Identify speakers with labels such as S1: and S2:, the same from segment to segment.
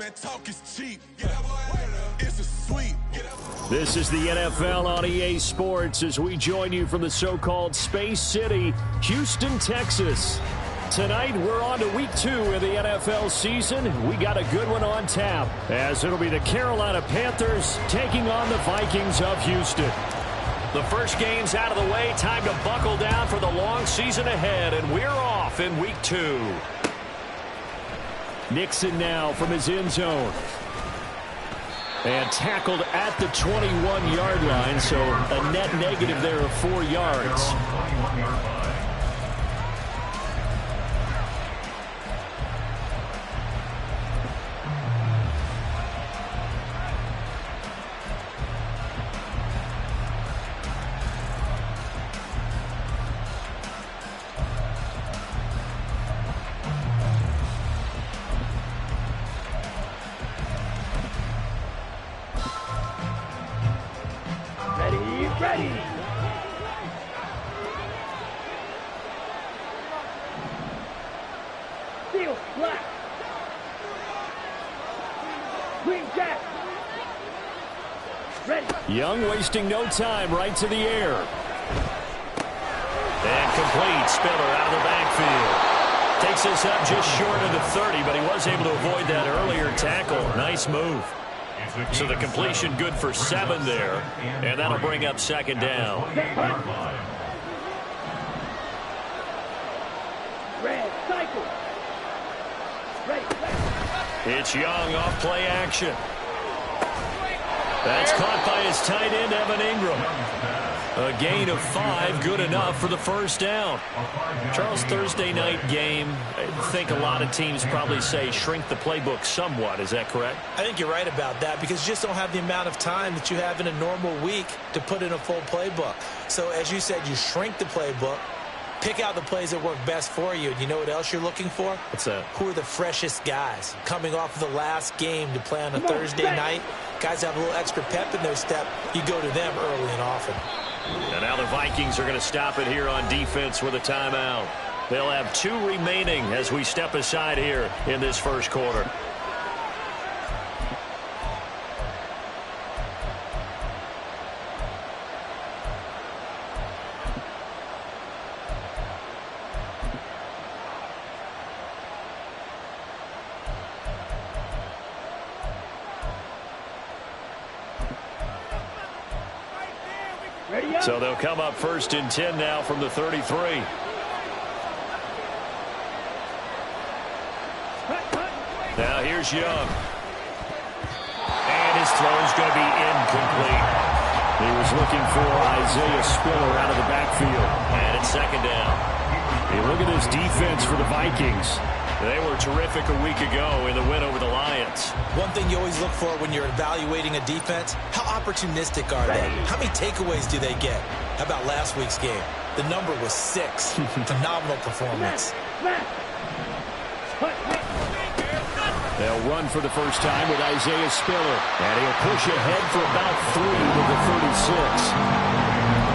S1: man, talk is cheap. It's a sweep.
S2: This is the NFL on EA Sports as we join you from the so-called Space City, Houston, Texas. Tonight, we're on to week 2 of the NFL season. We got a good one on tap, as it'll be the Carolina Panthers taking on the Vikings of Houston. The first game's out of the way. Time to buckle down for the long season ahead, and we're off in week 2. Nixon now from his end zone. And tackled at the 21-yard line, so a net negative there of 4 yards.
S3: Ready. Steel, black. Green jack. Ready.
S2: Young wasting no time, right to the air. And complete. Spiller out of the backfield. Takes us up just short of the 30, but he was able to avoid that earlier tackle. Nice move. So the completion good for 7 there, and that'll bring up second down.
S3: Red, cycle. Ready.
S2: It's Young off play action. That's caught by his tight end, Evan Ingram. A gain of 5, good enough for the first down. Charles, Thursday night game, I think a lot of teams probably say shrink the playbook somewhat. Is that correct?
S4: I think you're right about that because you just don't have the amount of time that you have in a normal week to put in a full playbook. So as you said, you shrink the playbook, pick out the plays that work best for you. And you know what else you're looking for?
S2: What's that?
S4: Who are the freshest guys coming off of the last game to play on a Thursday night? Guys have a little extra pep in their step. You go to them early and often.
S2: And now the Vikings are going to stop it here on defense with a timeout. They'll have 2 remaining as we step aside here in this first quarter. So they'll come up 1st and 10 now from the 33. Now here's Young. And his throw's going to be incomplete. He was looking for Isaiah Spiller out of the backfield. And it's second down. Hey, look at this defense for the Vikings. They were terrific a week ago in the win over the Lions.
S4: One thing you always look for when you're evaluating a defense, how opportunistic are they? How many takeaways do they get? How about last week's game? The number was 6. Phenomenal performance.
S2: They'll run for the first time with Isaiah Spiller. And he'll push ahead for about 3 to the 36.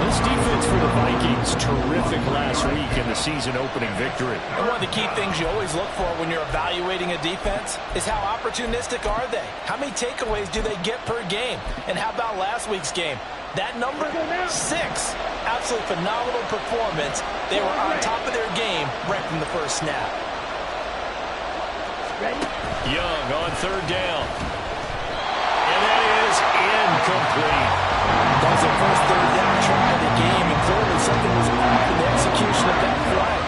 S2: This defense for the Vikings, terrific last week in the season-opening victory.
S4: And one of the key things you always look for when you're evaluating a defense is how opportunistic are they? How many takeaways do they get per game? And how about last week's game? That number, 6. Absolutely phenomenal performance. They were on top of their game right from the first snap.
S3: Ready?
S2: Young on 3rd down. And that is incomplete.
S4: That was the first 3rd down try of the game, and clearly something was off in the execution of that play.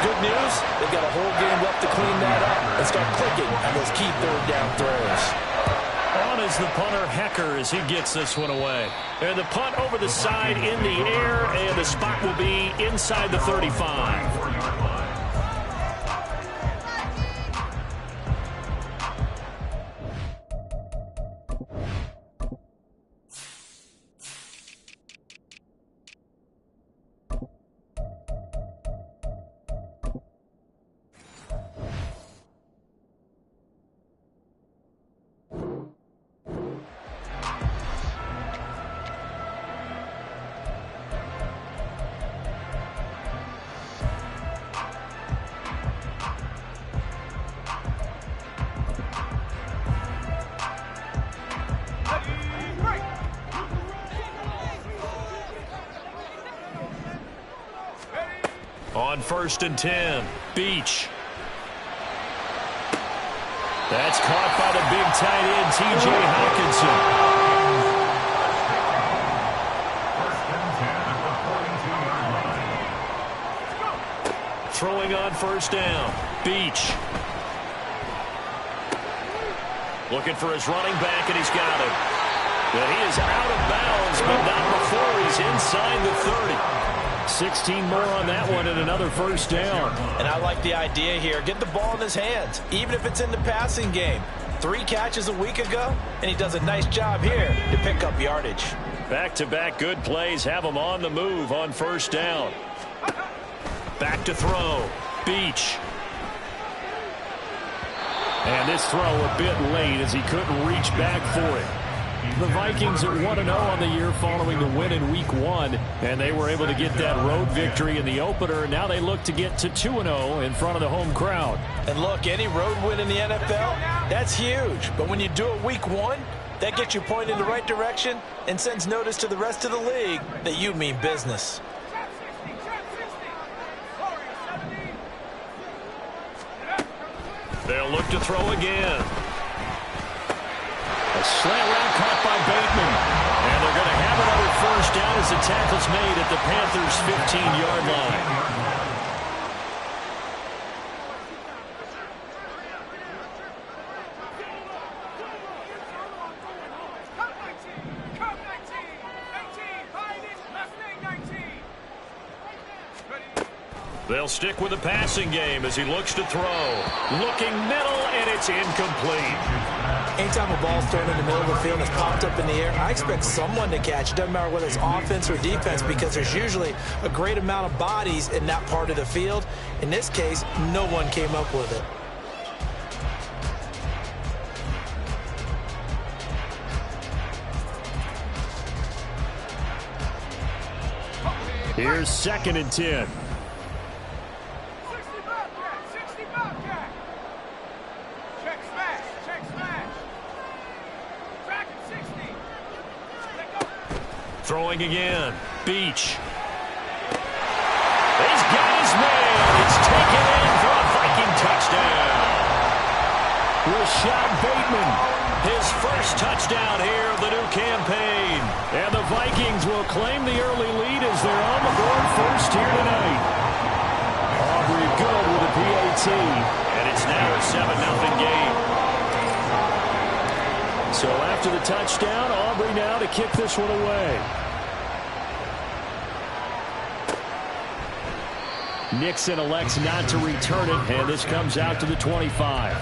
S4: Good news, they've got a whole game left to clean that up and start clicking on those key 3rd down throws.
S2: On is the punter, Hecker, as he gets this one away. And the punt over the side in the air, and the spot will be inside the 35. On 1st and 10, Beach. That's caught by the big tight end, T.J. Hawkinson. Throwing on 1st down, Beach. Looking for his running back, and he's got it. But he is out of bounds, but not before he's inside the 30. 16 more on that one and another 1st down.
S4: And I like the idea here. Get the ball in his hands, even if it's in the passing game. 3 catches a week ago, and he does a nice job here to pick up yardage.
S2: Back-to-back good plays have him on the move on 1st down. Back to throw. Beach. And this throw a bit late as he couldn't reach back for it. The Vikings at 1-0 on the year following the win in Week 1, and they were able to get that road victory in the opener. Now they look to get to 2-0 in front of the home crowd.
S4: And look, any road win in the NFL, that's huge. But when you do it Week 1, that gets you pointed in the right direction and sends notice to the rest of the league that you mean business.
S2: They'll look to throw again. A slant route caught by Bateman. And they're going to have another 1st down as the tackle's made at the Panthers' 15-yard line. They'll stick with the passing game as he looks to throw. Looking middle, and it's incomplete.
S4: Anytime a ball's thrown in the middle of the field and it's popped up in the air, I expect someone to catch. It doesn't matter whether it's offense or defense, because there's usually a great amount of bodies in that part of the field. In this case, no one came up with it.
S2: Here's 2nd and 10. Throwing again. Beach. He's got his man. It's taken in for a Viking touchdown. Rashad Bateman, his 1st touchdown here of the new campaign. And the Vikings will claim the early lead as they're on the board first here tonight. Aubrey good with a PAT. And it's now a 7-0 game. So after the touchdown, Aubrey now to kick this one away. Nixon elects not to return it, and this comes out to the 25.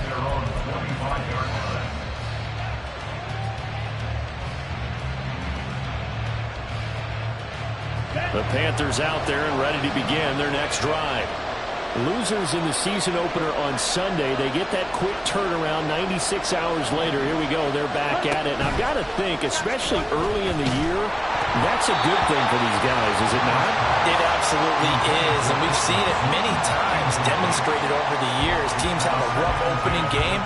S2: The Panthers out there and ready to begin their next drive. Losers in the season opener on Sunday, they get that quick turnaround 96 hours later. Here we go, they're back at it. And I've got to think, especially early in the year, that's a good thing for these guys, is it not?
S4: It absolutely is, and we've seen it many times demonstrated over the years. Teams have a rough opening game,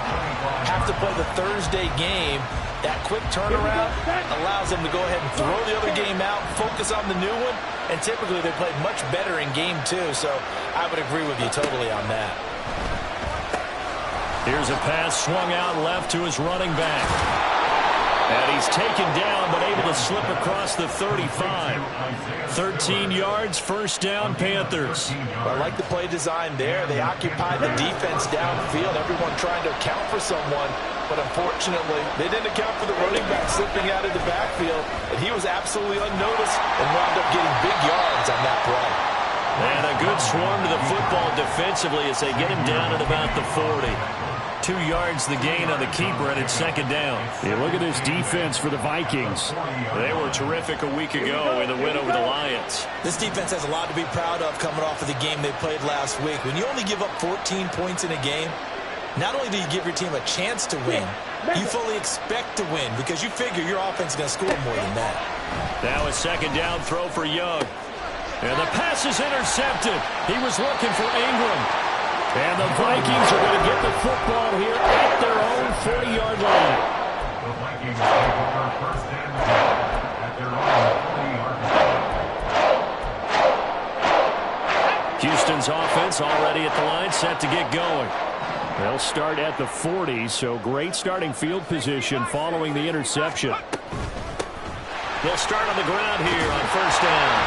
S4: have to play the Thursday game. That quick turnaround allows them to go ahead and throw the other game out, focus on the new one, and typically they play much better in game 2, so I would agree with you totally on that.
S2: Here's a pass swung out left to his running back. And he's taken down, but able to slip across the 35. 13 yards, 1st down, Panthers.
S4: I like the play design there. They occupied the defense downfield, everyone trying to account for someone. But unfortunately, they didn't account for the running back slipping out of the backfield. And he was absolutely unnoticed and wound up getting big yards on that play.
S2: And a good swarm to the football defensively as they get him down at about the 40. 2 yards the gain on the keeper, and it's 2nd down. Yeah, look at this defense for the Vikings. They were terrific a week ago in the win over the Lions.
S4: This defense has a lot to be proud of coming off of the game they played last week. When you only give up 14 points in a game, not only do you give your team a chance to win, you fully expect to win because you figure your offense is going to score more than that.
S2: Now a 2nd down throw for Young. And the pass is intercepted. He was looking for Ingram. And the Vikings are going to get the football here at their own 40-yard line. The Vikings take the 1st down at their own 40-yard line. Houston's offense already at the line, set to get going. They'll start at the 40, so great starting field position following the interception. They'll start on the ground here on first down.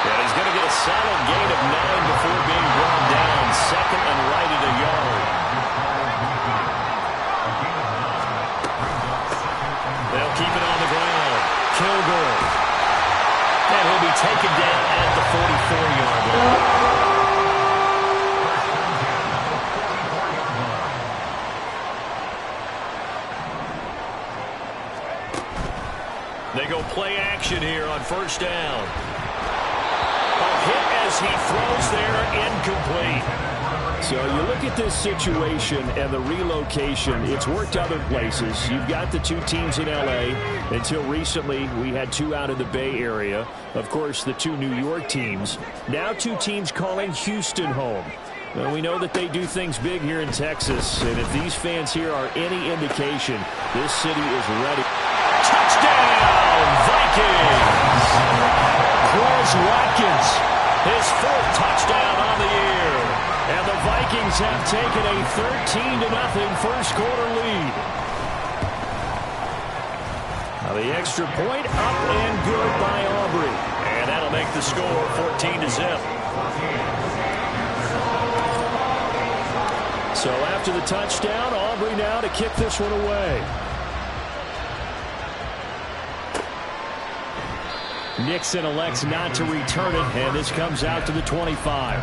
S2: And he's going to get a solid gain of 9 before being brought down. Second and right at a yard. They'll keep it on the ground. Kilgore. And he'll be taken down at the 44-yard line. They go play action here on first down. A hit as he throws there, incomplete. So you look at this situation and the relocation. It's worked other places. You've got the two teams in L.A. Until recently, we had two out of the Bay Area. Of course, the two New York teams. Now two teams calling Houston home. Well, we know that they do things big here in Texas. And if these fans here are any indication, this city is ready. Touchdown, Vikings! Quez Watkins, his fourth touchdown on the year. And the Vikings have taken a 13-0 first quarter lead. Now the extra point up and good by Aubrey. And that'll make the score 14-0. So after the touchdown, Aubrey now to kick this one away. Nixon elects not to return it, and this comes out to the 25.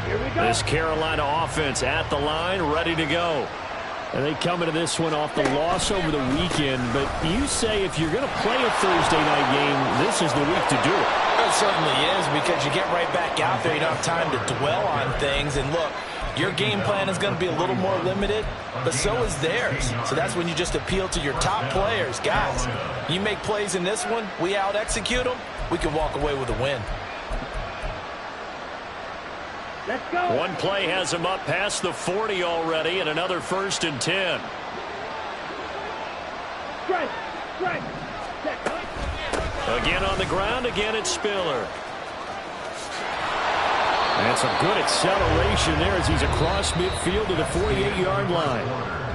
S3: Here we go.
S2: This Carolina offense at the line, ready to go. And they come into this one off the loss over the weekend, but you say if you're going to play a Thursday night game, this is the week to do it.
S4: It certainly is, because you get right back out there. You don't have time to dwell on things. And look, your game plan is going to be a little more limited, but so is theirs. So that's when you just appeal to your top players. Guys, you make plays in this one, we out-execute them, we can walk away with a win.
S3: Let's go.
S2: One play has him up past the 40 already, and another 1st and 10.
S3: Strike. Strike. Set.
S2: Again on the ground, again it's Spiller. And some good acceleration there as he's across midfield to the 48-yard line.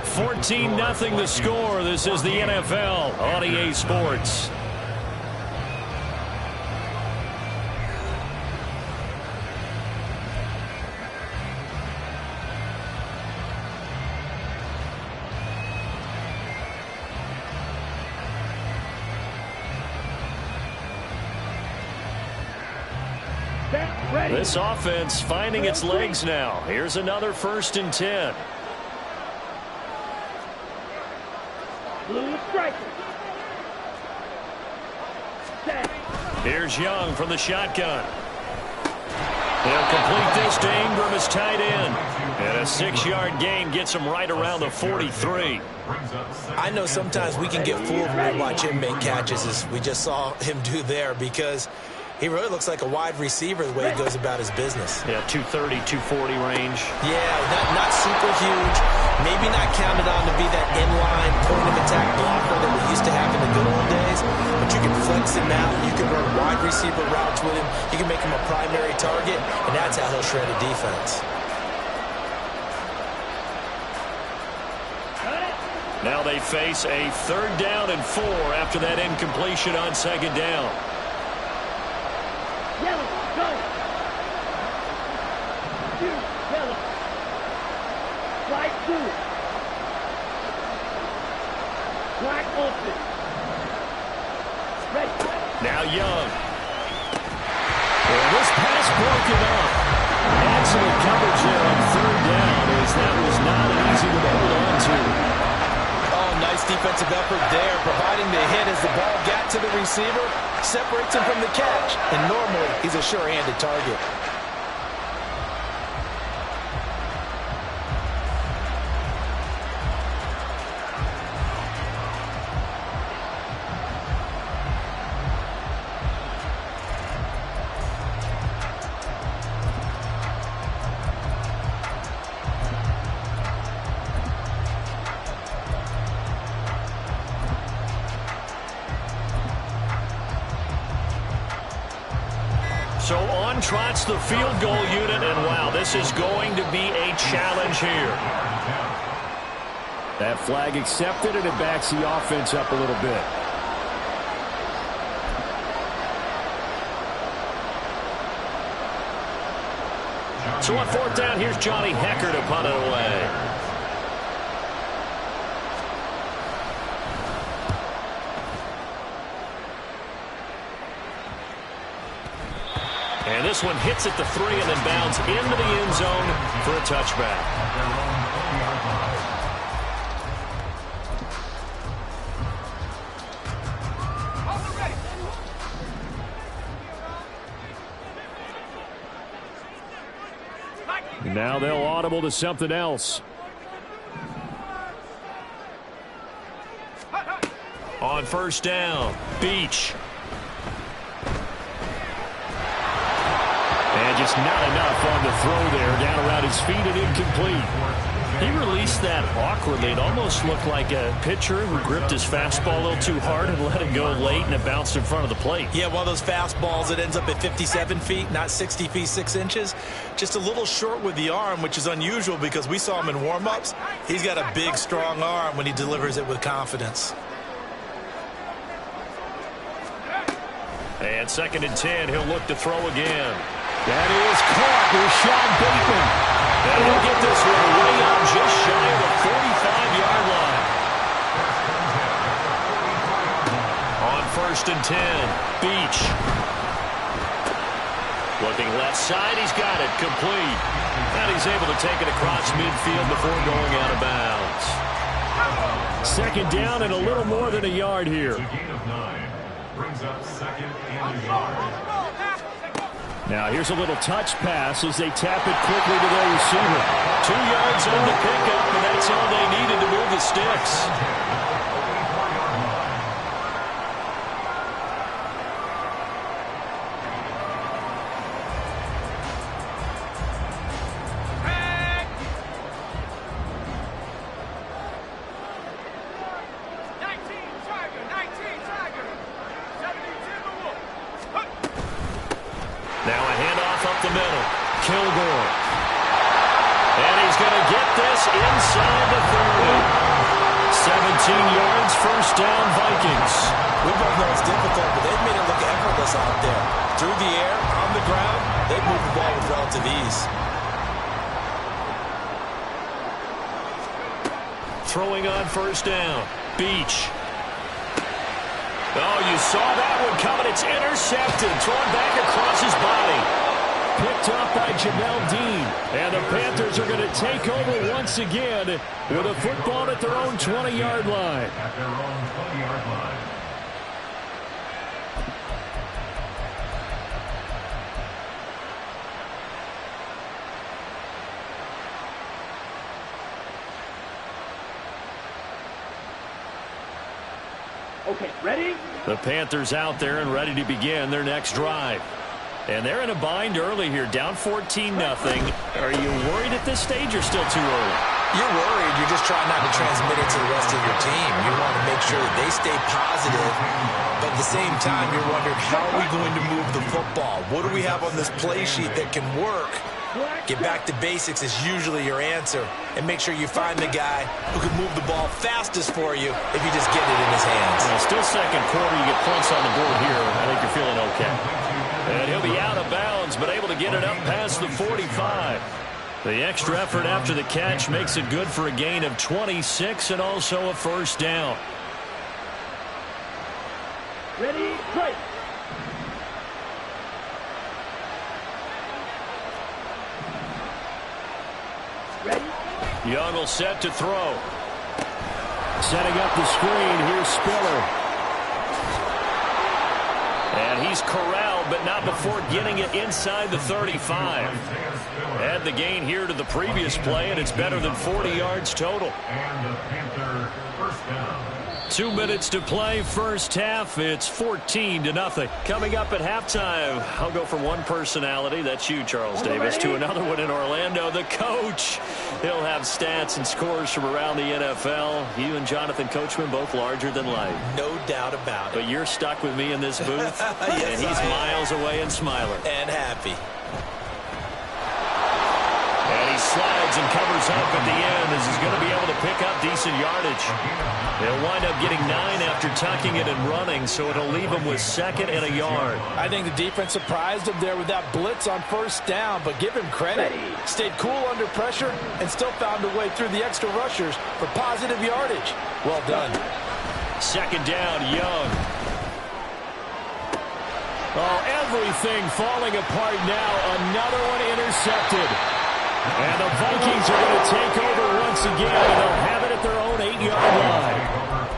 S2: 14-0 the score. This is the NFL on EA Sports. This offense finding its legs now. Here's another 1st and 10.
S3: Blue striker. Set.
S2: Here's Young from the shotgun. They'll complete this to Ingram as tight end. And a 6-yard gain gets him right around the 43.
S4: I know sometimes we can get fooled when we watch him make catches, as we just saw him do there, because he really looks like a wide receiver the way he goes about his business.
S2: Yeah, 230, 240 range.
S4: Yeah, not super huge. Maybe not counted on to be that inline point-of-attack blocker that we used to have in the good old days. But you can flex him out. You can run wide receiver routes with him. You can make him a primary target, and that's how he'll shred a defense.
S2: Now they face a 3rd down and 4 after that incompletion on 2nd down.
S3: Yellow. Go. Yellow. Black blue. Black open. Ready.
S2: Now Young. And this pass broken up. Excellent coverage there on 3rd down, as that was not easy to hold on to.
S4: Oh, nice defensive effort there, providing the hit as the ball got to the receiver, separates him from the catch, and normally he's a sure-handed target.
S2: So on trots the field goal unit, and wow, this is going to be a challenge here. That flag accepted, and it backs the offense up a little bit. So on fourth down, here's Johnny Hecker to punt it away. And this one hits at the 3 and then bounds into the end zone for a touchback. Now they'll audible to something else. On first down, Beach. And just not enough on the throw there. Down around his feet and incomplete. He released that awkwardly. It almost looked like a pitcher who gripped his fastball a little too hard and let it go late, and it bounced in front of the plate. Yeah, one of those fastballs that ends up at 57 feet, not 60 feet, 6 inches. Just a little short with the arm, which is unusual because we saw him in warm-ups. He's got a big, strong arm when he delivers it with confidence. And 2nd and 10, he'll look to throw again. That is caught with Sean Bateman. And he'll get this one way up just shy of the 45-yard line. On 1st and 10, Beach. Looking left side, he's got it, complete. And he's able to take it across midfield before going out of bounds. 2nd down and a little more than a yard here.
S5: Gain of 9 brings up 2nd and a yard.
S2: Now here's a little touch pass as they tap it quickly to their receiver. 2 yards on the pickup, and that's all they needed to move the sticks. Now a handoff up the middle. Kilgore. And he's going to get this inside the 30. 17 yards, first down, Vikings.
S4: We both know it's difficult, but they've made it look effortless out there. Through the air, on the ground, they've moved the ball with relative ease.
S2: Throwing on first down. Beach. Oh, you saw that one coming. It's intercepted. Thrown back across his body. Picked up by Jamel Dean. And the Panthers are going to take over once again with a football at their own 20-yard line.
S5: At their own 20-yard line.
S3: Okay, ready?
S2: The Panthers out there and ready to begin their next drive. And they're in a bind early here, down 14-0. Are you worried at this stage or still too early?
S4: You're worried. You're just trying not to transmit it to the rest of your team. You want to make sure that they stay positive, but at the same time, you're wondering, how are we going to move the football? What do we have on this play sheet that can work? Get back to basics is usually your answer, and make sure you find the guy who can move the ball fastest for you if you just get it in his hands.
S2: Well, still second quarter. You get points on the board here. I think you're feeling okay. And he'll be out of bounds, but able to get it up past the 45. The extra effort after the catch makes it good for a gain of 26 and also a first down.
S3: Ready, play. Ready?
S2: Young will set to throw. Setting up the screen. Here's Spiller. And he's corralled, but not before getting it inside the 35. Add the gain here to the previous play, and it's better than 40 yards total.
S5: And the Panther first down.
S2: 2 minutes to play first half. It's 14-0. Coming up at halftime, I'll go from one personality, that's you, Charles Davis, to another one in Orlando, the coach. He'll have stats and scores from around the NFL. You and Jonathan Coachman both larger than life.
S4: No doubt about it.
S2: But you're stuck with me in this booth,
S4: Yes,
S2: and he's miles away and smiling.
S4: And happy.
S2: And he slides and covers up at the end as he's going to be able to pick up decent yardage. They'll wind up getting 9 after tucking it and running, so it'll leave him with 2nd and a yard.
S4: I think the defense surprised him there with that blitz on first down, but give him credit. Stayed cool under pressure and still found a way through the extra rushers for positive yardage. Well done.
S2: 2nd down, Young. Oh, everything falling apart now. Another one intercepted. And the Vikings are going to take over once again, and they'll have it at their own 8-yard line.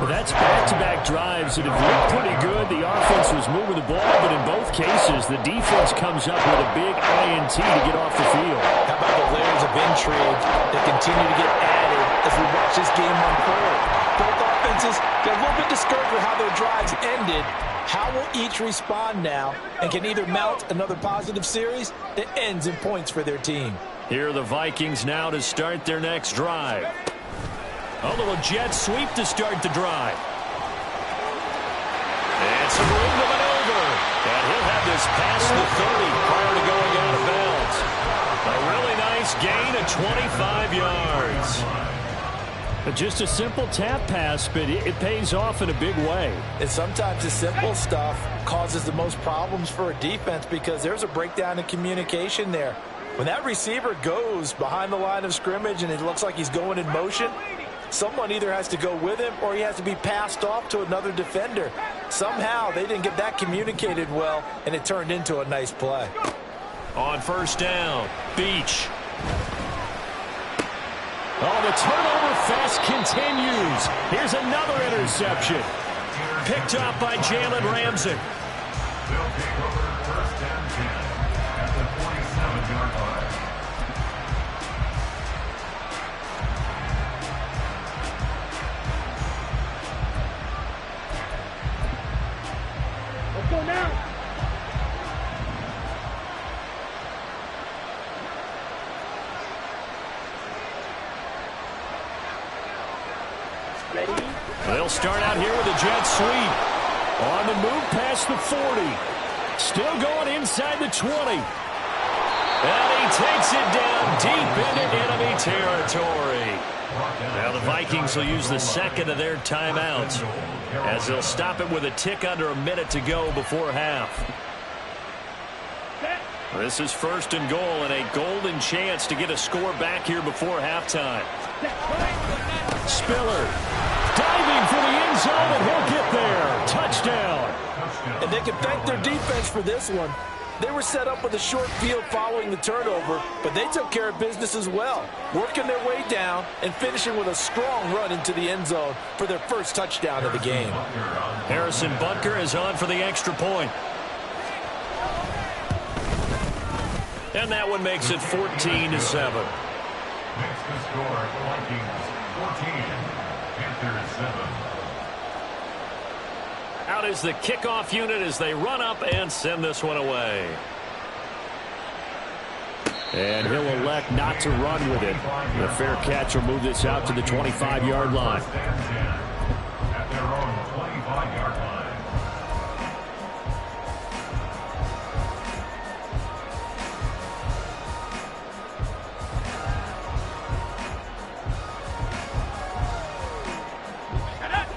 S2: Well, that's back-to-back drives that have looked pretty good. The offense was moving the ball, but in both cases, the defense comes up with a big INT to get off the field.
S4: How about the layers of intrigue that continue to get added as we watch this game unfold? Both offenses get a little bit discouraged with how their drives ended. How will each respond now and can either mount another positive series that ends in points for their team?
S2: Here are the Vikings now to start their next drive. A little jet sweep to start the drive. And some room to maneuver. And he'll have this past the 30 prior to going out of bounds. A really nice gain of 25 yards. Just a simple tap pass, but it pays off in a big way.
S4: And sometimes the simple stuff causes the most problems for a defense because there's a breakdown in communication there. When that receiver goes behind the line of scrimmage and it looks like he's going in motion, someone either has to go with him or he has to be passed off to another defender. Somehow they didn't get that communicated well, and it turned into a nice play.
S2: On first down, Beach. Oh, the turnover fest continues. Here's another interception. Picked up by Jalen Ramsey.
S5: They'll take over first and 10 at the 47-yard line.
S3: Let's go now. Ready?
S2: They'll start out here with a jet sweep. On the move past the 40. Still going inside the 20. And he takes it down deep into enemy territory. Now the Vikings will use the 2nd of their timeouts as they'll stop it with a tick under a minute to go before half. This is 1st and goal and a golden chance to get a score back here before halftime. Spiller diving for the end zone, and he'll get there. Touchdown.
S4: And they can thank their defense for this one. They were set up with a short field following the turnover, but they took care of business as well, working their way down and finishing with a strong run into the end zone for their first touchdown of the game.
S2: Harrison Butker is on for the extra point. And that one makes it 14-7.
S5: Makes the score Vikings 14, Panthers 7.
S2: Out is the kickoff unit as they run up and send this one away. And he'll elect not to run with it. The fair catch will move this out to the 25-yard line.
S5: At their own 25-yard line.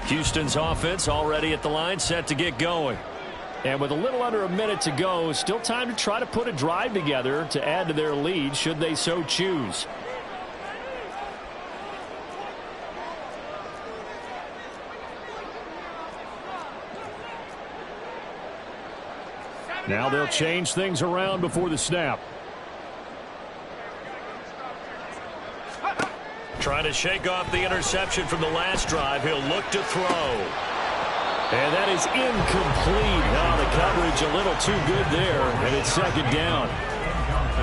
S2: Houston's offense already at the line, set to get going. And with a little under a minute to go, still time to try to put a drive together to add to their lead should they so choose. Now they'll change things around before the snap. Trying to shake off the interception from the last drive. He'll look to throw. And that is incomplete. Now the coverage a little too good there, and it's 2nd down.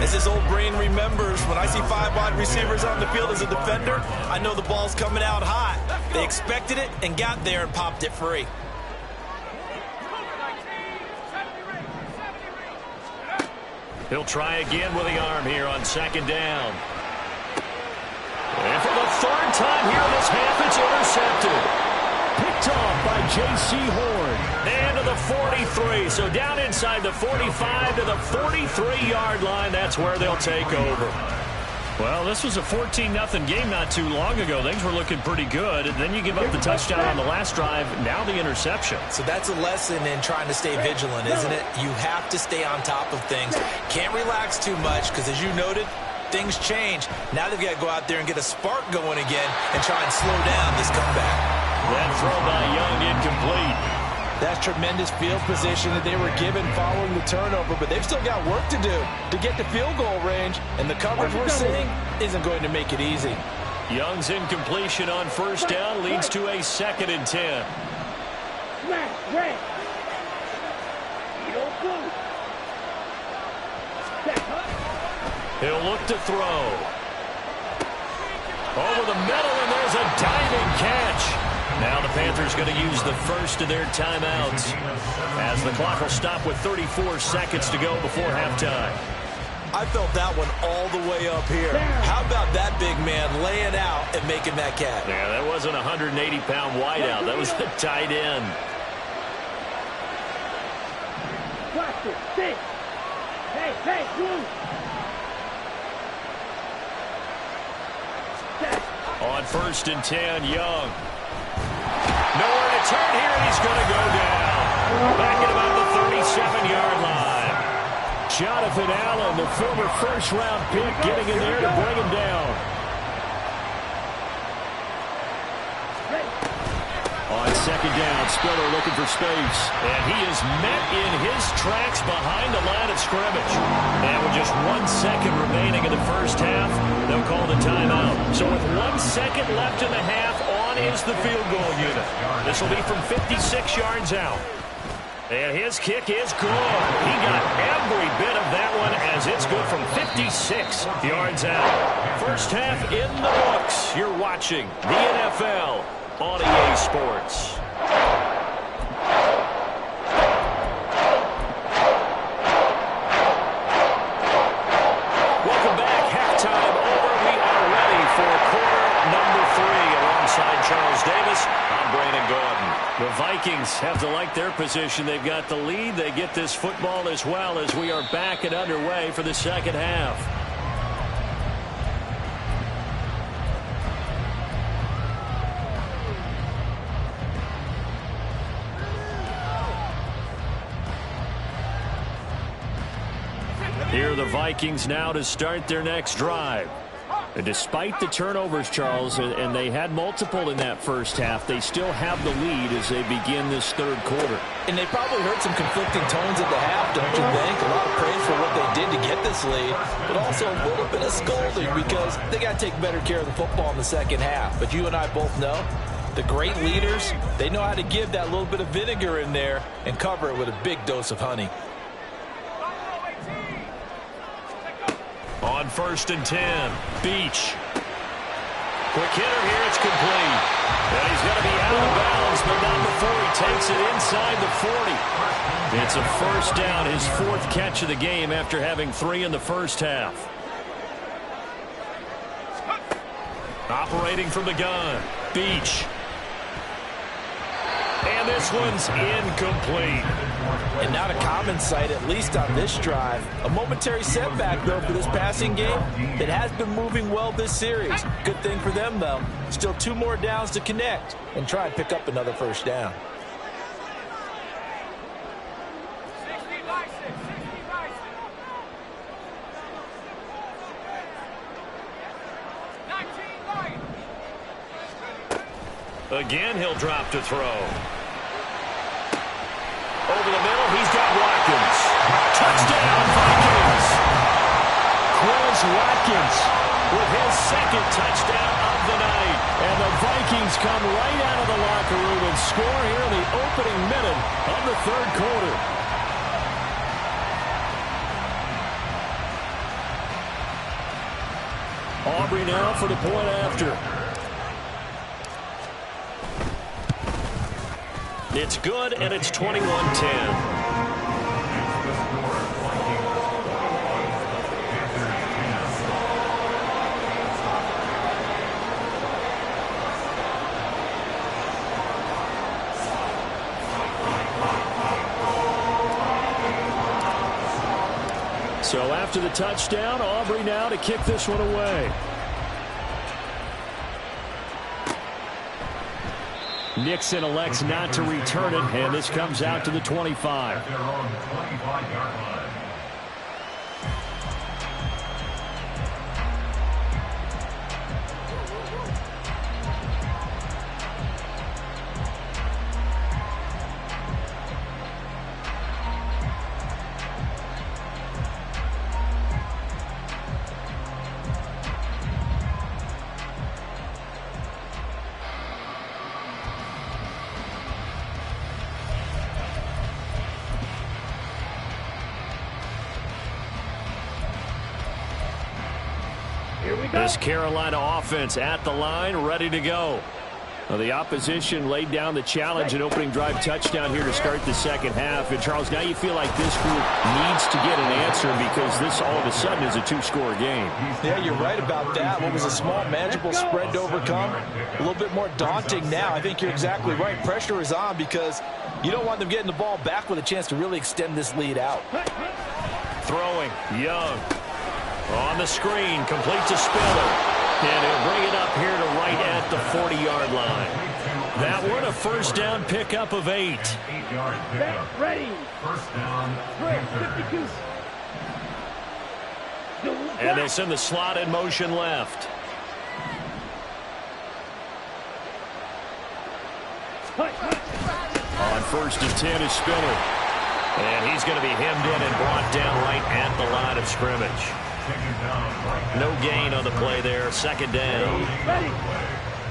S4: As his old brain remembers, when I see 5 wide receivers on the field as a defender, I know the ball's coming out hot. They expected it and got there and popped it free.
S2: He'll try again with the arm here on second down. And for the third time here this half, it's intercepted. Picked off by J.C. Horn. And to the 43. So down inside the 45 to the 43-yard line. That's where they'll take over.
S6: Well, this was a 14-0 game not too long ago. Things were looking pretty good. And then you give up the touchdown on the last drive. Now the interception.
S4: So that's a lesson in trying to stay vigilant, isn't it? You have to stay on top of things. Can't relax too much because, as you noted, things change. Now they've got to go out there and get a spark going again and try and slow down this comeback.
S2: That throw by Young incomplete.
S4: That's tremendous field position that they were given following the turnover, but they've still got work to do to get to field goal range, and the coverage we're seeing isn't going to make it easy.
S2: Young's incompletion on first down leads to a 2nd and 10. He'll look to throw. Over the middle, and there's a diving catch. Now the Panthers going to use the first of their timeouts as the clock will stop with 34 seconds to go before halftime.
S4: I felt that one all the way up here. How about that big man laying out and making that catch?
S2: Yeah, that wasn't a 180-pound wideout. That was the tight end.
S3: Watch it. Stay. Hey, move.
S2: On 1st and 10, Young. Nowhere to turn here, and he's going to go down. Back at about the 37-yard line. Jonathan Allen, the former first-round pick, getting in there to bring him down. On second down, Spiller looking for space. And he is met in his tracks behind the line of scrimmage. And with just 1 second remaining in the first half, they'll call the timeout. So with 1 second left in the half, on is the field goal unit. This will be from 56 yards out. And his kick is good. He got every bit of that one as it's good from 56 yards out. First half in the books. You're watching the NFL on EA Sports. Welcome back. Halftime over. We are ready for quarter number 3. Alongside Charles Davis, I'm Brandon Gordon. The Vikings have to like their position. They've got the lead. They get this football as well as we are back and underway for the second half. Here are the Vikings now to start their next drive. And despite the turnovers, Charles, and they had multiple in that first half, they still have the lead as they begin this third quarter.
S4: And they probably heard some conflicting tones at the half, don't you think? A lot of praise for what they did to get this lead, but also a little bit of scolding because they got to take better care of the football in the second half. But you and I both know the great leaders, they know how to give that little bit of vinegar in there and cover it with a big dose of honey.
S2: On 1st and 10, Beach. Quick hitter here, it's complete. And he's going to be out of bounds, but not before he takes it inside the 40. It's a first down, his 4th catch of the game after having 3 in the first half. Operating from the gun, Beach. And this one's incomplete.
S4: And not a common sight, at least on this drive. A momentary setback, though, for this passing game. It has been moving well this series. Good thing for them, though. Still 2 more downs to connect and try and pick up another first down.
S2: Again, he'll drop to throw. Over the middle, he's got Watkins. Touchdown, Vikings! Quez Watkins with his 2nd touchdown of the night. And the Vikings come right out of the locker room and score here in the opening minute of the third quarter. Aubrey now for the point after. It's good, and it's 21-10. So after the touchdown, Aubrey now to kick this one away. Nixon elects not to return it, and this comes out to the 25.
S5: They're on the 25-yard line.
S2: This Carolina offense at the line, ready to go. Well, the opposition laid down the challenge and opening drive touchdown here to start the second half. And, Charles, now you feel like this group needs to get an answer because this all of a sudden is a two-score game.
S4: Yeah, you're right about that. What was a small, manageable spread to overcome, a little bit more daunting now. I think you're exactly right. Pressure is on because you don't want them getting the ball back with a chance to really extend this lead out.
S2: Throwing, Young. On the screen, complete to Spiller. And he'll bring it up here to right at the 40-yard line. That one, a first down pickup of 8.
S5: 8-yard pickup.
S3: Ready.
S5: First down.
S3: 52.
S2: And they send the slot in motion left. On first and 10 is Spiller. And he's going to be hemmed in and brought down right at the line of scrimmage. No gain on the play there. Second down.
S3: Ready.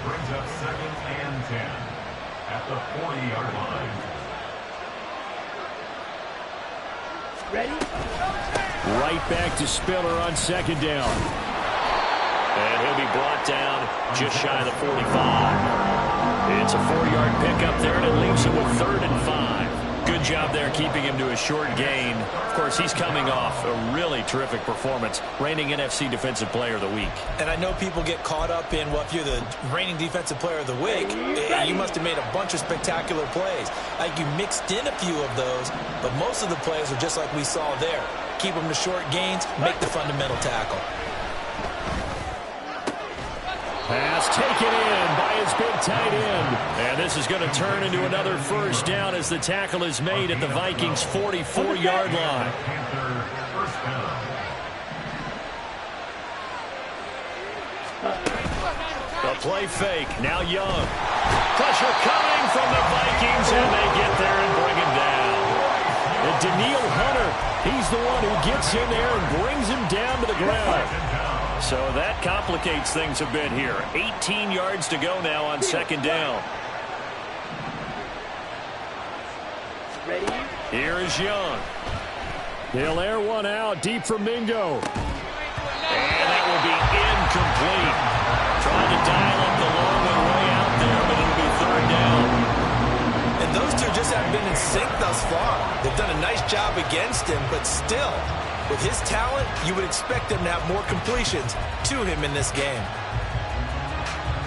S5: Brings up second and 10 at the 40-yard line.
S3: Ready.
S2: Right back to Spiller on second down. And he'll be brought down just shy of the 45. It's a 4-yard pickup there, and it leaves him with 3rd and 5. Good job there keeping him to a short gain. Of course, he's coming off a really terrific performance, reigning NFC Defensive Player of the Week.
S4: And I know people get caught up in, well, if you're the reigning Defensive Player of the Week, you must have made a bunch of spectacular plays. Like you mixed in a few of those, but most of the plays are just like we saw there. Keep them to short gains, make the fundamental tackle.
S2: Pass taken in by his big tight end. And this is going to turn into another first down as the tackle is made at the Vikings' 44-yard line. A play fake. Now Young. Pressure coming from the Vikings, and they get there and bring him down. And Daniil Hunter, he's the one who gets in there and brings him down to the ground. So that complicates things a bit here. 18 yards to go now on second down.
S3: Ready.
S2: Here is Young. He'll air one out deep from Mingo. And that will be incomplete. Trying to dial up the long one way out there, but it'll be 3rd down.
S4: And those two just haven't been in sync thus far. They've done a nice job against him, but still, with his talent, you would expect him to have more completions to him in this game.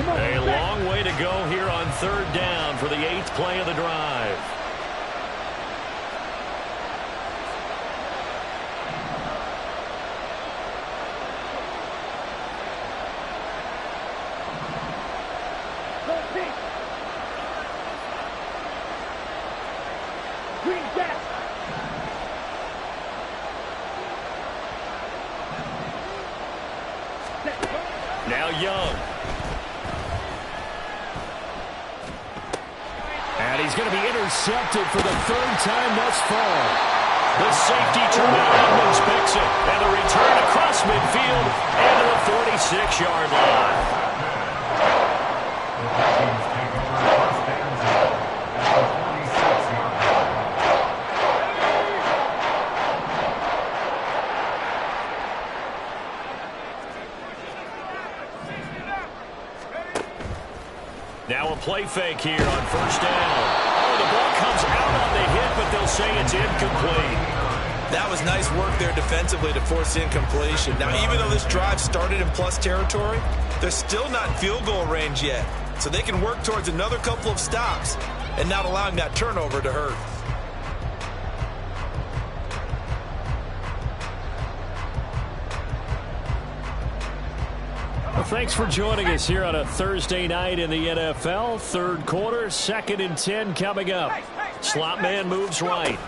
S2: A long way to go here on 3rd down for the 8th play of the drive. Now Young. And he's going to be intercepted for the 3rd time thus far. The safety turnout, Edmonds picks it. And the return across midfield and to the 46-yard line.
S6: play fake here on first down. Oh, the ball comes out on the hit, but they'll say it's incomplete.
S4: That was nice work there defensively to force incompletion. Now, even though this drive started in plus territory, they're still not in field goal range yet. So they can work towards another couple of stops and not allowing that turnover to hurt.
S2: Well, thanks for joining us here on a Thursday night in the NFL. Third quarter, 2nd and 10 coming up. Slot man moves right.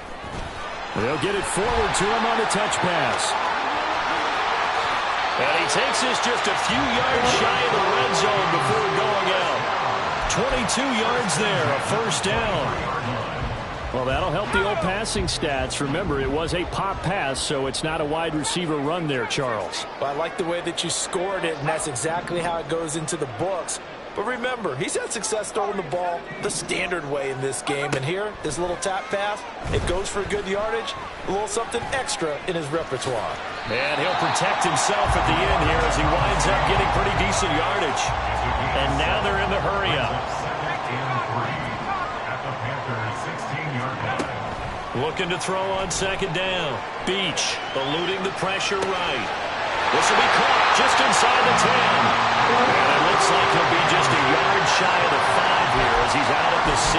S2: They'll get it forward to him on the touch pass. And he takes this just a few yards shy of the red zone before going out. 22 yards there, a first down. Well, that'll help the old passing stats. Remember, it was a pop pass, so it's not a wide receiver run there, Charles.
S4: Well, I like the way that you scored it, and that's exactly how it goes into the books. But remember, he's had success throwing the ball the standard way in this game. And here, this little tap pass, it goes for good yardage, a little something extra in his repertoire.
S6: And he'll protect himself at the end here as he winds up getting pretty decent yardage. And now they're in the hurry-up. Looking to throw on second down. Beach eluding the pressure right. This will be caught just inside the 10. And it looks like he'll be just a yard shy of the 5 here as he's out at the 6.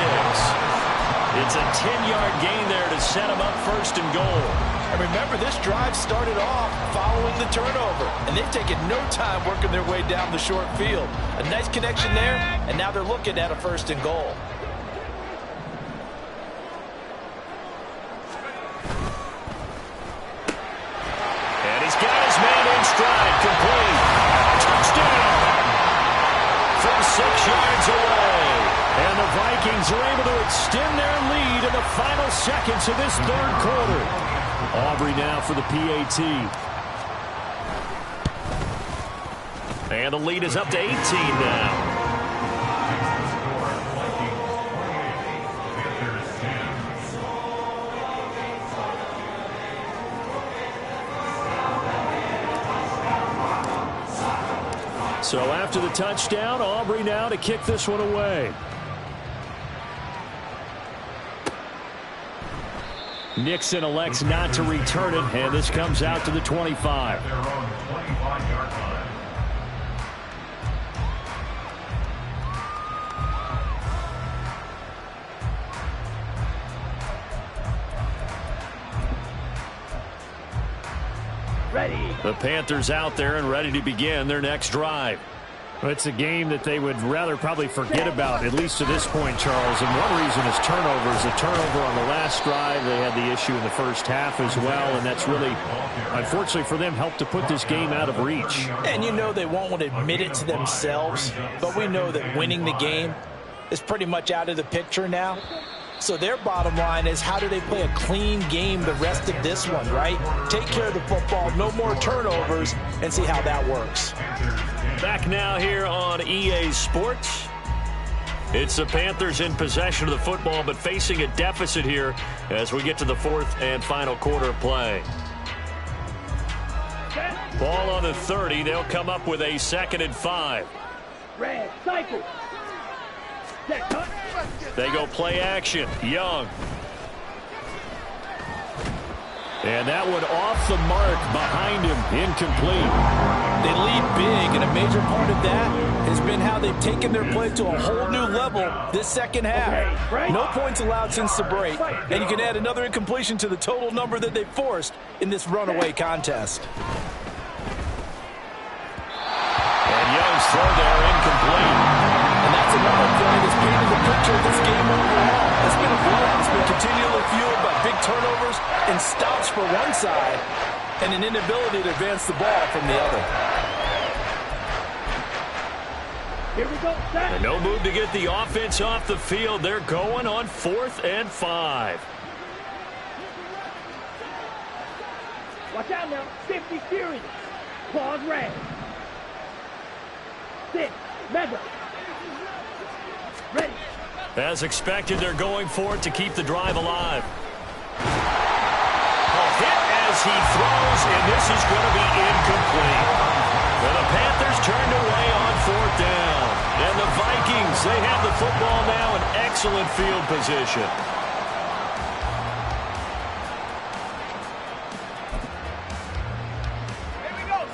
S6: It's a 10-yard gain there to set him up first and goal.
S4: And remember, this drive started off following the turnover. And they've taken no time working their way down the short field. A nice connection there, and now they're looking at a first and goal.
S6: Stride complete. Touchdown. From 6 yards away.
S2: And the Vikings are able to extend their lead in the final seconds of this third quarter. Aubrey now for the PAT.
S6: And the lead is up to 18 now.
S2: So after the touchdown, Aubrey now to kick this one away. Nixon elects not to return it, and this comes out to the 25.
S5: Their own 25-yard line.
S3: Ready.
S2: The Panthers out there and ready to begin their next drive. It's a game that they would rather probably forget about, at least to this point, Charles. And one reason is turnovers. The turnover on the last drive, they had the issue in the first half as well, and that's really, unfortunately for them, helped to put this game out of reach.
S4: And you know they won't admit it to themselves, but we know that winning the game is pretty much out of the picture now. So their bottom line is, how do they play a clean game the rest of this one, right? Take care of the football, no more turnovers, and see how that works.
S2: Back now here on EA Sports. It's the Panthers in possession of the football, but facing a deficit here as we get to the fourth and final quarter of play. Ball on the 30. They'll come up with a 2nd and 5.
S3: Red, cycle. Set, cut.
S2: They go play action. Young. And that one off the mark behind him. Incomplete.
S4: They lead big, and a major part of that has been how they've taken their play to a whole new level this second half. No points allowed since the break, and you can add another incompletion to the total number that they forced in this runaway contest.
S2: And Young's throw there incomplete.
S4: And that's another play that's painted the picture of this game overall. It's been a blowout. It's been continually fueled by big turnovers and stops for one side and an inability to advance the ball from the other.
S3: Here we go. Set.
S2: And no move to get the offense off the field. They're going on 4th and 5.
S3: Watch out now. 50 serious. Claws red. 6. Mega. Ready.
S2: As expected, they're going for it to keep the drive alive. A hit as he throws, and this is going to be incomplete. And the Panthers turned away on 4th down. And the Vikings Vikings, they have the football now in excellent field position.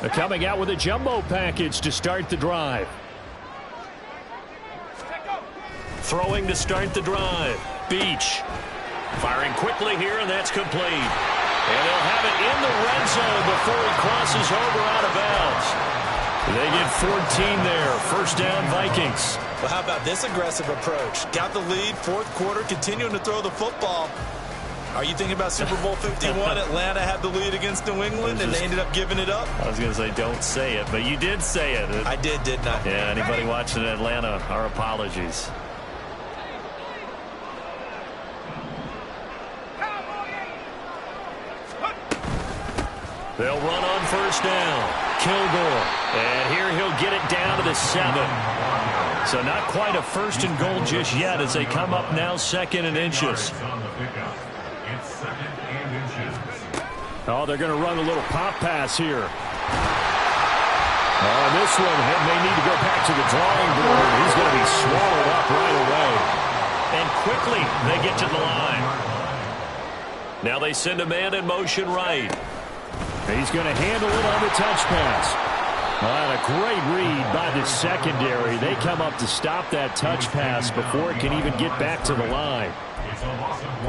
S2: They're coming out with a jumbo package to start the drive. Throwing to start the drive. Beach. Firing quickly here, and that's complete. And they'll have it in the red zone before he crosses over out of bounds. They get 14 there. First down, Vikings.
S4: Well, how about this aggressive approach? Got the lead, fourth quarter, continuing to throw the football. Are you thinking about Super Bowl 51? Atlanta had the lead against New England, and they ended up giving it up?
S6: I was going to say, don't say it, but you did say it.
S4: I didn't I?
S6: Yeah, anybody watching Atlanta, our apologies.
S2: They'll run on first down. Kilgore. And here he'll get it down to the 7. So not quite a first and goal just yet as they come up now second and inches. Oh, they're going to run a little pop pass here. Oh, this one may need to go back to the drawing board. He's going to be swallowed up right away.
S6: And quickly they get to the line.
S2: Now they send a man in motion right. He's going to handle it on the touch pass. And a great read by the secondary. They come up to stop that touch pass before it can even get back to the line.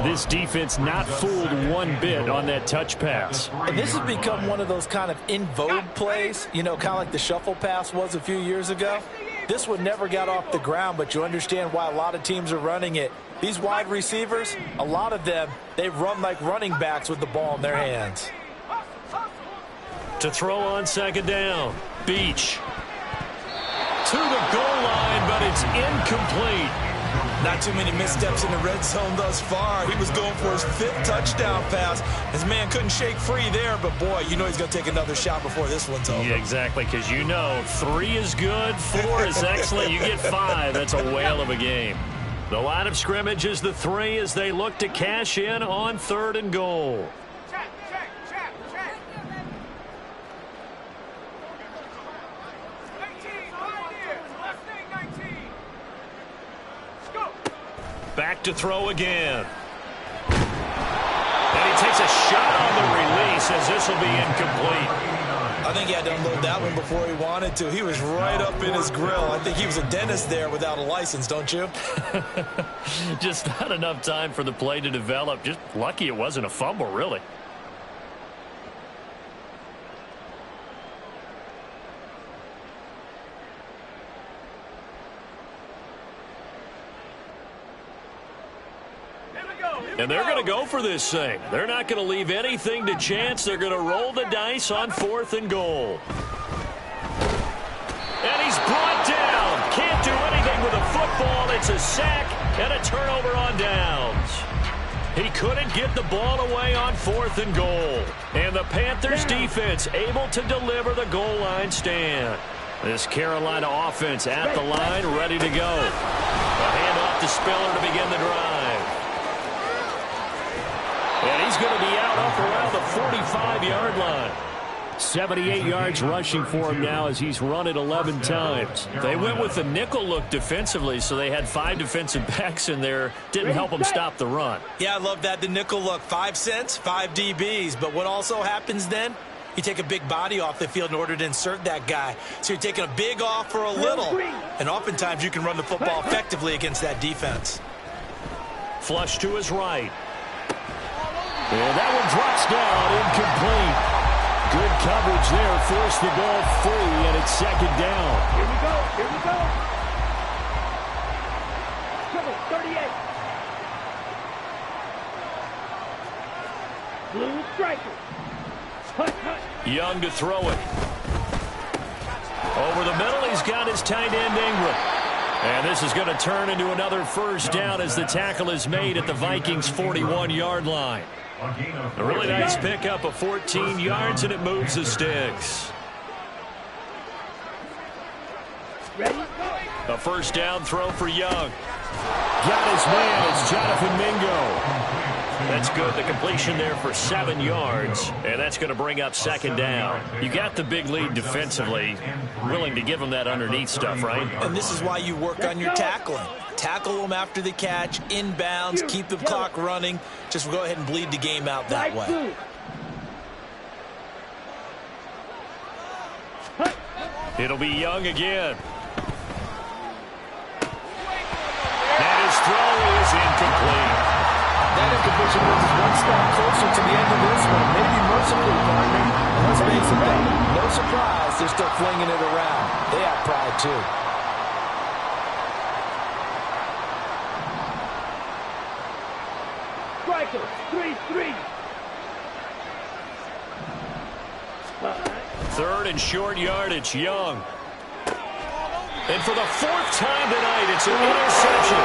S2: This defense not fooled one bit on that touch pass.
S4: And this has become one of those kind of in vogue plays, you know, kind of like the shuffle pass was a few years ago. This one never got off the ground, but you understand why a lot of teams are running it. These wide receivers, a lot of them, they run like running backs with the ball in their hands.
S2: To throw on second down, Beach. To the goal line, but it's incomplete.
S4: Not too many missteps in the red zone thus far. He was going for his 5th touchdown pass. His man couldn't shake free there, but boy, you know he's going to take another shot before this one's over.
S6: Yeah, exactly, because you know 3 is good, 4 is excellent. You get 5. That's a whale of a game.
S2: The line of scrimmage is the 3 as they look to cash in on third and goal. Back to throw again. And he takes a shot on the release as this will be incomplete.
S4: I think he had to unload that one before he wanted to. He was right up in his grill. I think he was a dentist there without a license, don't you?
S6: Just not enough time for the play to develop. Just lucky it wasn't a fumble, really. And they're going to go for this thing. They're not going to leave anything to chance. They're going to roll the dice on fourth and goal. And he's brought down. Can't do anything with a football. It's a sack and a turnover on downs. He couldn't get the ball away on fourth and goal. And the Panthers defense able to deliver the goal line stand. This Carolina offense at the line, ready to go. A handoff to Spiller to begin the drive. And he's going to be out up around the 45-yard line. 78 yards rushing for him now as he's run it 11 times. They went with the nickel look defensively, so they had 5 defensive backs in there. Didn't help them stop the run.
S4: Yeah, I love that, the nickel look. 5 cents, 5 DBs. But what also happens then? You take a big body off the field in order to insert that guy. So you're taking a big off for a little. And oftentimes you can run the football effectively against that defense.
S2: Flush to his right. And that one drops down, incomplete. Good coverage there, forced the ball free, and it's second down.
S3: Here we go, here we go. Triple, 38. Blue striker. Hut, hut.
S2: Young to throw it. Over the middle, he's got his tight end Ingram. And this is going to turn into another first down as the tackle is made at the Vikings' 41-yard line. A really nice pickup of 14 yards, and it moves the sticks.
S3: Ready?
S2: A first down throw for Young. Got his man. It's Jonathan Mingo.
S6: That's good. The completion there for 7 yards, and that's going to bring up second down. You got the big lead defensively, willing to give them that underneath stuff, right?
S4: And this is why you work on your tackling. Tackle them after the catch, inbounds, keep the clock running. Just go ahead and bleed the game out that way.
S6: It'll be Young again. And his throw is incomplete.
S7: That incompletion moves us one step closer to the end of this one. Maybe mercifully, partner. And let's face it, though, no surprise they're still flinging it around. They have pride, too.
S3: Striker, 3-3.
S6: Third and short yardage, Young. And for the 4th time tonight, it's an interception.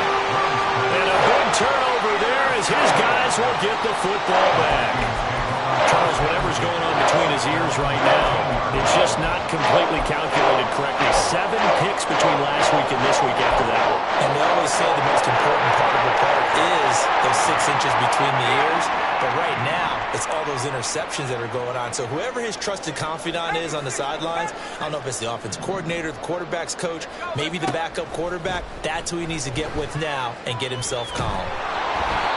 S6: And a big turnover there as his guys will get the football back. Charles, whatever's going on between his ears right now, it's just not completely calculated correctly. 7 picks between last week and this week after that one.
S4: And they always say the most important part of the part is those 6 inches between the ears. But right now, it's all those interceptions that are going on. So whoever his trusted confidant is on the sidelines, I don't know if it's the offense coordinator, the quarterback's coach, maybe the backup quarterback, that's who he needs to get with now and get himself calm.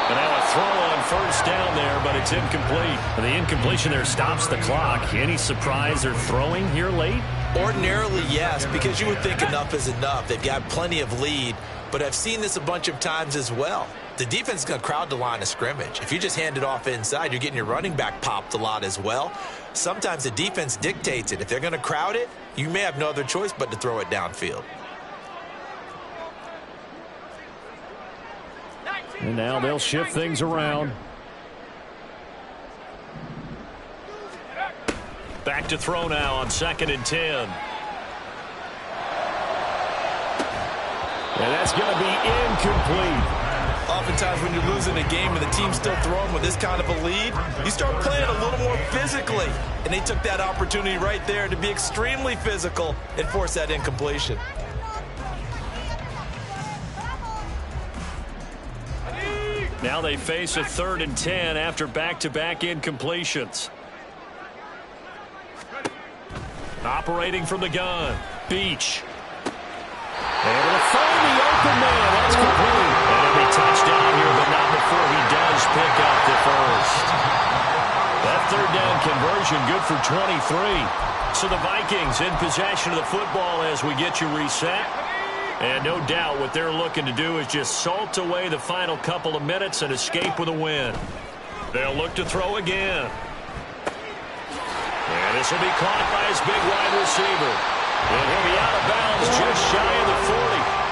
S6: And now a throw on first down there, but it's incomplete. And the incompletion there stops the clock. Any surprise they're throwing here late?
S4: Ordinarily, yes, because you would think enough is enough. They've got plenty of lead, but I've seen this a bunch of times as well. The defense is going to crowd the line of scrimmage. If you just hand it off inside, you're getting your running back popped a lot as well. Sometimes the defense dictates it. If they're going to crowd it, you may have no other choice but to throw it downfield.
S2: And now they'll shift things around.
S6: Back to throw now on 2nd and 10.
S2: And that's going to be incomplete.
S4: Oftentimes when you're losing a game and the team's still throwing with this kind of a lead, you start playing a little more physically. And they took that opportunity right there to be extremely physical and force that incompletion.
S6: Now they face a 3rd and 10 after back-to-back incompletions. Operating from the gun, Beach.
S2: Able to find the open man. That's complete.
S6: And it'll be touchdown here, but not before he does pick up the first. That 3rd down conversion good for 23. So the Vikings in possession of the football as we get you reset. And no doubt what they're looking to do is just salt away the final couple of minutes and escape with a win. They'll look to throw again. And this will be caught by his big wide receiver. And he'll be out of bounds just shy of the 40.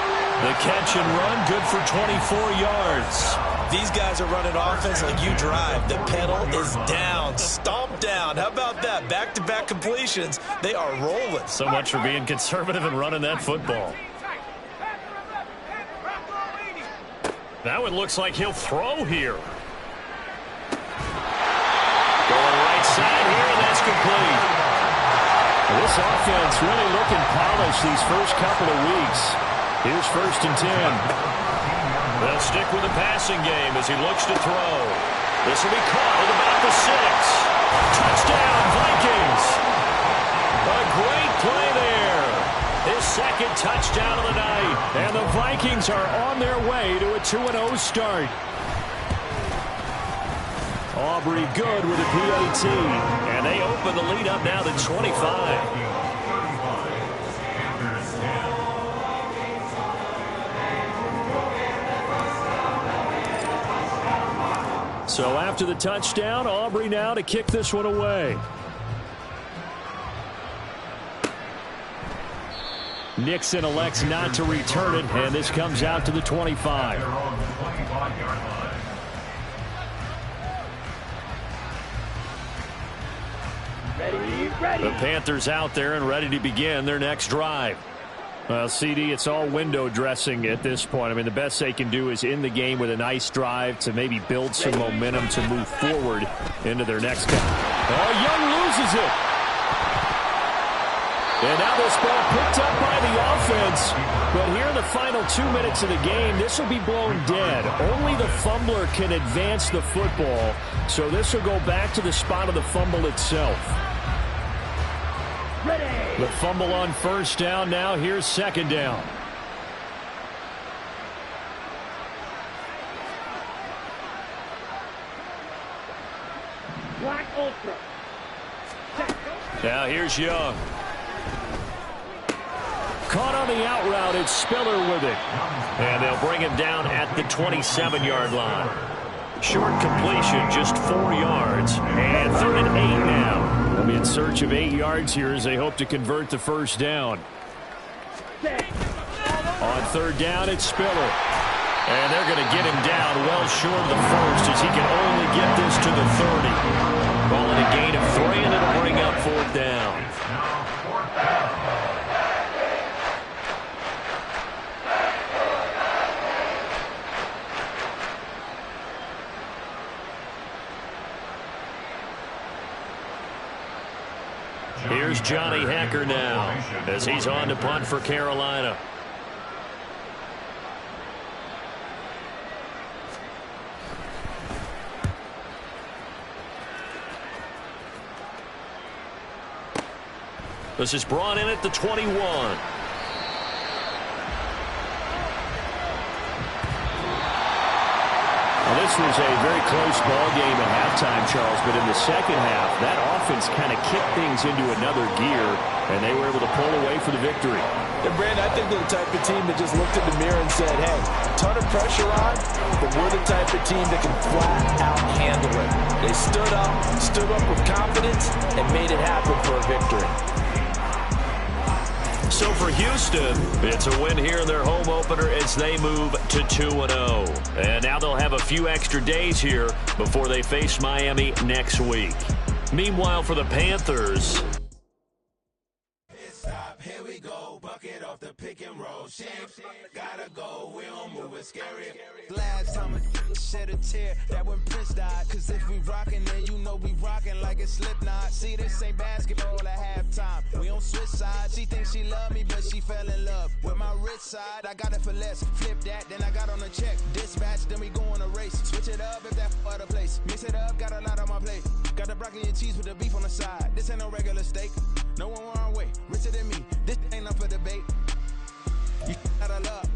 S6: The catch and run good for 24 yards.
S4: These guys are running offense like you drive. The pedal is down, stomp down. How about that? Back-to-back completions. They are rolling.
S6: So much for being conservative and running that football. Now it looks like he'll throw here. Going right side here, and that's complete.
S2: This offense really looking polished these first couple of weeks. Here's 1st and 10.
S6: They'll stick with the passing game as he looks to throw. This will be caught at about the 6. Touchdown, Vikings. A great play there. His 2nd touchdown of the night. And the Vikings are on their way to a 2-0 start. Aubrey good with a PAT. And they open the lead up now to 25. So after the touchdown, Aubrey now to kick this one away. Nixon elects not to return it, and this comes out to the 25.
S3: Ready.
S2: The Panthers out there and ready to begin their next drive. Well, CD, it's all window dressing at this point. I mean, the best they can do is in the game with a nice drive to maybe build some momentum to move forward into their next game. Oh, Young loses it. And now this ball picked up by the offense. But here in the final 2 minutes of the game, this will be blown dead. Only the fumbler can advance the football. So this will go back to the spot of the fumble itself.
S3: Ready.
S2: The fumble on first down now. Here's second down.
S3: Black Ultra.
S2: Now here's Young. Caught on the out route. It's Spiller with it. And they'll bring him down at the 27-yard line. Short completion, just 4 yards. And 3rd and 8 now. They'll be in search of 8 yards here as they hope to convert the first down. On 3rd down, it's Spiller. And they're going to get him down well short of the first as he can only get this to the 30. Calling a gain of 3, and it'll bring up 4th down. Here's Johnny Hecker now as he's on to punt for Carolina. This is brought in at the 21. This was a very close ball game at halftime, Charles, but in the second half, that offense kind of kicked things into another gear, and they were able to pull away for the victory.
S7: And Brandon, I think they're the type of team that just looked in the mirror and said, hey, ton of pressure on, but we're the type of team that can flat out handle it. They stood up with confidence, and made it happen for a victory.
S2: So for Houston, it's a win here in their home opener as they move to 2-0. And now they'll have a few extra days here before they face Miami next week. Meanwhile, for the Panthers,
S1: Here we go, bucket off the pick and roll. Gotta go, we don't move it scary.
S8: Last time I shed a tear, that when Prince died. Cause if we rockin', then you know we rockin' like a Slipknot. See, this ain't basketball at halftime. We on switch sides. She thinks she love me, but she fell in love with my rich side. I got it for less. Flip that, then I got on a check. Dispatch, then we go on a race. Switch it up if that other place. Mix it up, got a lot on my plate. Got the broccoli and cheese with the beef on the side. This ain't no regular steak. No one wrong way. Richer than me. This ain't up for debate. You out of luck.